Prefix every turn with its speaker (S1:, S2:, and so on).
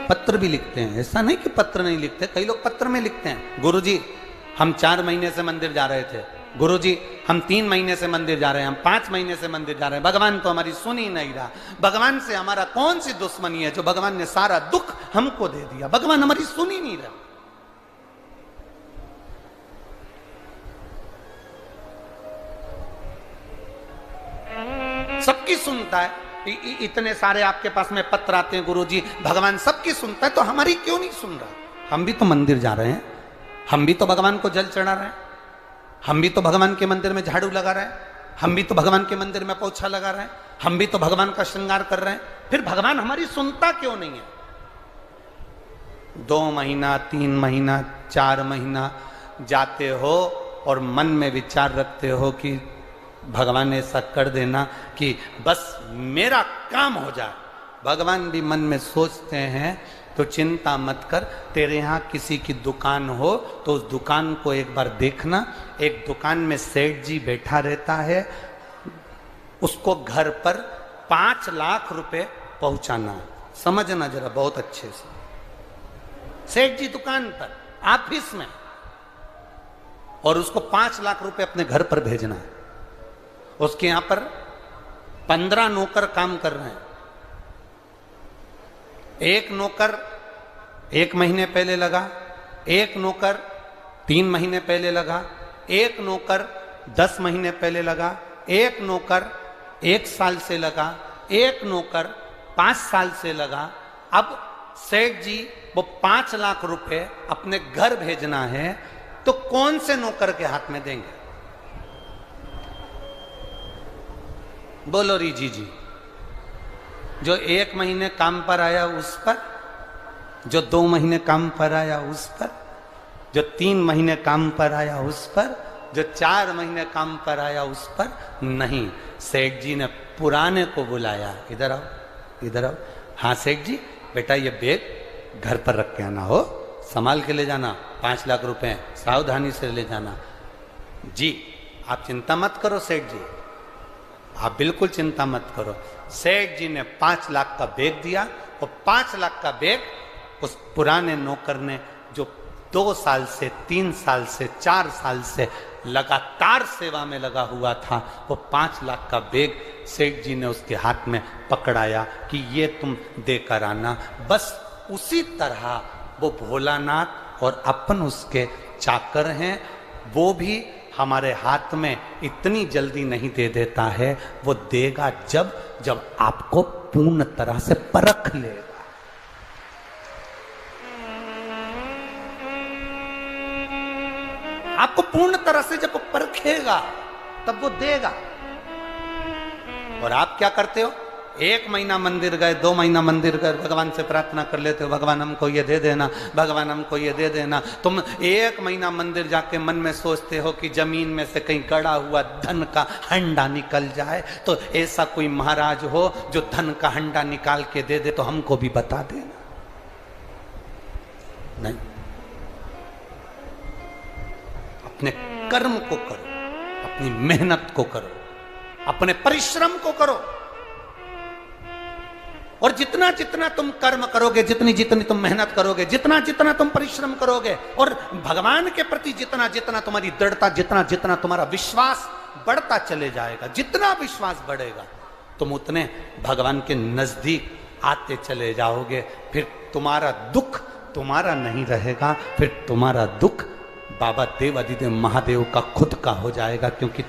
S1: पत्र भी लिखते हैं, ऐसा नहीं कि पत्र नहीं लिखते, कई लोग पत्र में लिखते हैं, गुरुजी हम 4 महीने से मंदिर जा रहे थे, गुरुजी हम 3 महीने से मंदिर जा रहे हैं, हम 5 महीने से मंदिर जा रहे हैं, भगवान तो हमारी सुन ही नहीं रहा। भगवान से हमारा कौन सी दुश्मनी है जो भगवान ने सारा दुख हमको दे दिया, भगवान हमारी सुन ही नहीं रहा। सबकी सुनता है, इतने सारे आपके पास में पत्र आते हैं, गुरुजी भगवान सबकी सुनता है, तो हमारी क्यों नहीं सुन रहा? हम भी तो मंदिर जा रहे हैं, हम भी तो भगवान को जल चढ़ा रहे हैं, हम भी तो भगवान के मंदिर में झाड़ू लगा रहे हैं, हम भी तो भगवान के मंदिर में पोछा लगा रहे हैं, हम भी तो भगवान का श्रृंगार कर रहे हैं, फिर भगवान हमारी सुनता क्यों नहीं है? 2 महीना 3 महीना 4 महीना जाते हो और मन में विचार रखते हो कि भगवान ऐसा कर देना कि बस मेरा काम हो जाए। भगवान भी मन में सोचते हैं तो चिंता मत कर, तेरे यहाँ किसी की दुकान हो तो उस दुकान को एक बार देखना। एक दुकान में सेठ जी बैठा रहता है, उसको घर पर 5 लाख रुपए पहुंचाना। समझना जरा बहुत अच्छे से, सेठ जी दुकान पर ऑफिस में, और उसको 5 लाख रुपए अपने घर पर भेजना है। उसके यहां पर 15 नौकर काम कर रहे हैं। एक नौकर 1 महीने पहले लगा, एक नौकर 3 महीने पहले लगा, एक नौकर 10 महीने पहले लगा, एक नौकर 1 साल से लगा, एक नौकर 5 साल से लगा। अब सेठ जी वो 5 लाख रुपए अपने घर भेजना है तो कौन से नौकर के हाथ में देंगे? बोलो रीजी जी, जो 1 महीने काम पर आया उस पर, जो 2 महीने काम पर आया उस पर, जो 3 महीने काम पर आया उस पर, जो 4 महीने काम पर आया उस पर नहीं। सेठ जी ने पुराने को बुलाया, इधर आओ, इधर आओ। हाँ सेठ जी, बेटा ये बैग घर पर रख के आना, हो संभाल के ले जाना, 5 लाख रुपए सावधानी से ले जाना। जी आप चिंता मत करो सेठ जी, आप बिल्कुल चिंता मत करो। सेठ जी ने 5 लाख का बैग दिया, और 5 लाख का बैग उस पुराने नौकर ने जो 2 साल से 3 साल से 4 साल से लगातार सेवा में लगा हुआ था, वो 5 लाख का बैग सेठ जी ने उसके हाथ में पकड़ाया कि ये तुम देकर आना। बस उसी तरह वो भोलानाथ और अपन उसके चाकर हैं, वो भी हमारे हाथ में इतनी जल्दी नहीं दे देता है, वो देगा जब जब आपको पूर्ण तरह से परख लेगा। आपको पूर्ण तरह से जब परखेगा तब वो देगा। और आप क्या करते हो? 1 महीना मंदिर गए, 2 महीना मंदिर गए, भगवान से प्रार्थना कर लेते हो, भगवान हमको ये दे देना, भगवान हमको ये दे देना। तुम 1 महीना मंदिर जाके मन में सोचते हो कि जमीन में से कहीं गड़ा हुआ धन का हंडा निकल जाए, तो ऐसा कोई महाराज हो जो धन का हंडा निकाल के दे दे तो हमको भी बता देना। नहीं, अपने कर्म को करो, अपनी मेहनत को करो, अपने परिश्रम को करो, और जितना जितना तुम कर्म करोगे, जितनी जितनी तुम मेहनत करोगे, जितना जितना तुम परिश्रम करोगे, और भगवान के प्रति जितना जितना तुम्हारी दृढ़ता, जितना जितना तुम्हारा विश्वास बढ़ता चले जाएगा, जितना विश्वास बढ़ेगा तुम उतने भगवान के नजदीक आते चले जाओगे। फिर तुम्हारा दुख तुम्हारा नहीं रहेगा, फिर तुम्हारा दुख बाबा देव अधिदेव महादेव का खुद का हो जाएगा, क्योंकि